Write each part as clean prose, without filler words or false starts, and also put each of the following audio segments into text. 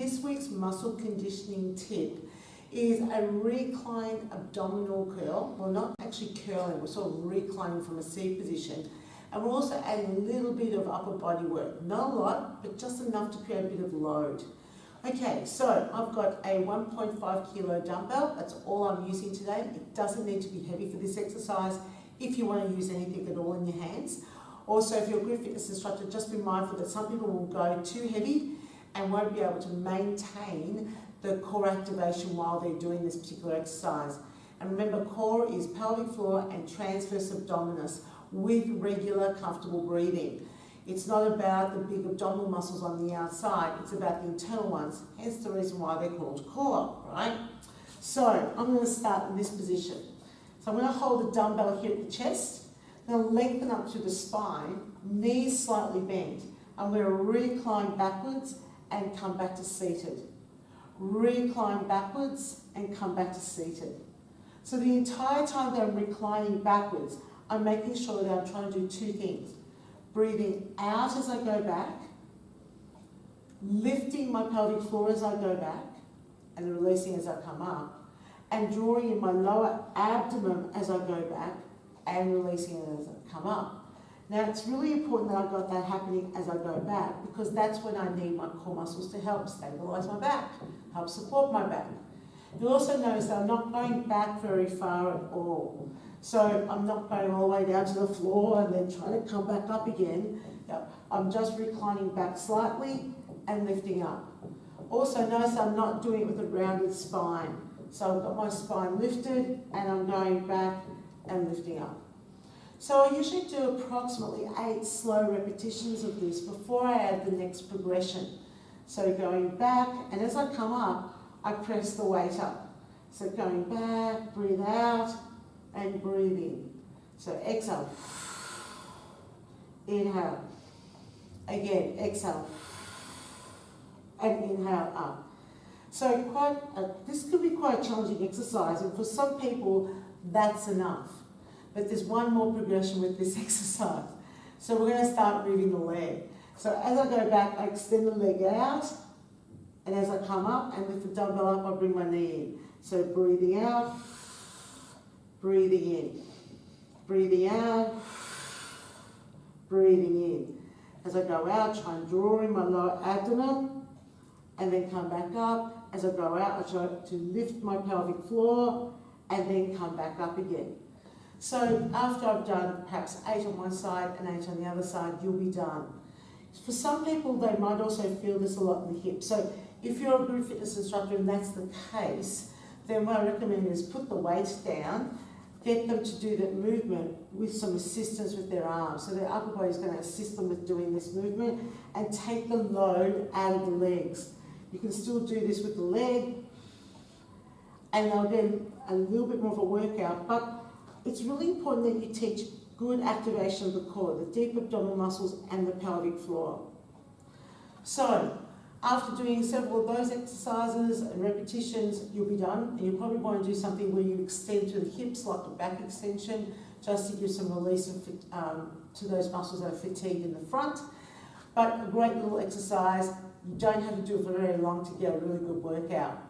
this week's muscle conditioning tip is a recline abdominal curl. Well, not actually curling, we're sort of reclining from a seated position. And we're also adding a little bit of upper body work. Not a lot, but just enough to create a bit of load. Okay, so I've got a 1.5 kilo dumbbell. That's all I'm using today. It doesn't need to be heavy for this exercise if you want to use anything at all in your hands. Also, if you're a group fitness instructor, just be mindful that some people will go too heavy and won't be able to maintain the core activation while they're doing this particular exercise. And remember, core is pelvic floor and transverse abdominis with regular, comfortable breathing. It's not about the big abdominal muscles on the outside, it's about the internal ones, hence the reason why they're called core, right? So I'm going to start in this position. So I'm going to hold the dumbbell here at the chest, then lengthen up to the spine, knees slightly bent. I'm going to recline backwards and come back to seated. Recline backwards and come back to seated. So the entire time that I'm reclining backwards, I'm making sure that I'm trying to do two things. Breathing out as I go back, lifting my pelvic floor as I go back, and releasing as I come up, and drawing in my lower abdomen as I go back, and releasing it as I come up. Now it's really important that I've got that happening as I go back, because that's when I need my core muscles to help stabilise my back, help support my back. You'll also notice that I'm not going back very far at all. So I'm not going all the way down to the floor and then trying to come back up again. I'm just reclining back slightly and lifting up. Also notice I'm not doing it with a rounded spine. So I've got my spine lifted and I'm going back and lifting up. So I usually do approximately 8 slow repetitions of this before I add the next progression. So going back, and as I come up, I press the weight up. So going back, breathe out, and breathe in. So exhale, inhale, again, exhale, and inhale up. So this could be quite a challenging exercise, and for some people, that's enough. But there's one more progression with this exercise. So we're going to start moving the leg. So as I go back, I extend the leg out, and as I come up and lift the dumbbell up, I bring my knee in. So breathing out, breathing in, breathing out, breathing in. As I go out, try and draw in my lower abdomen, and then come back up. As I go out, I try to lift my pelvic floor, and then come back up again. So after I've done perhaps 8 on one side and 8 on the other side, you'll be done. For some people, they might also feel this a lot in the hips. So if you're a group fitness instructor and that's the case, then what I recommend is put the weight down, get them to do that movement with some assistance with their arms. So their upper body is going to assist them with doing this movement and take the load out of the legs. You can still do this with the leg, and they'll get a little bit more of a workout, but it's really important that you teach good activation of the core, the deep abdominal muscles and the pelvic floor. So after doing several of those exercises and repetitions, you'll be done, and you'll probably want to do something where you extend to the hips, like a back extension, just to give some release to those muscles that are fatigued in the front. But a great little exercise. You don't have to do it for very long to get a really good workout.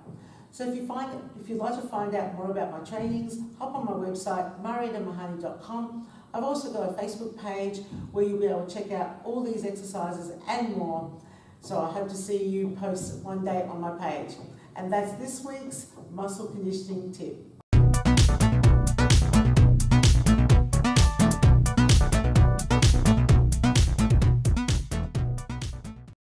So if you'd like to find out more about my trainings, hop on my website, mariettamehanni.com. I've also got a Facebook page where you'll be able to check out all these exercises and more. So I hope to see you post one day on my page. And that's this week's muscle conditioning tip.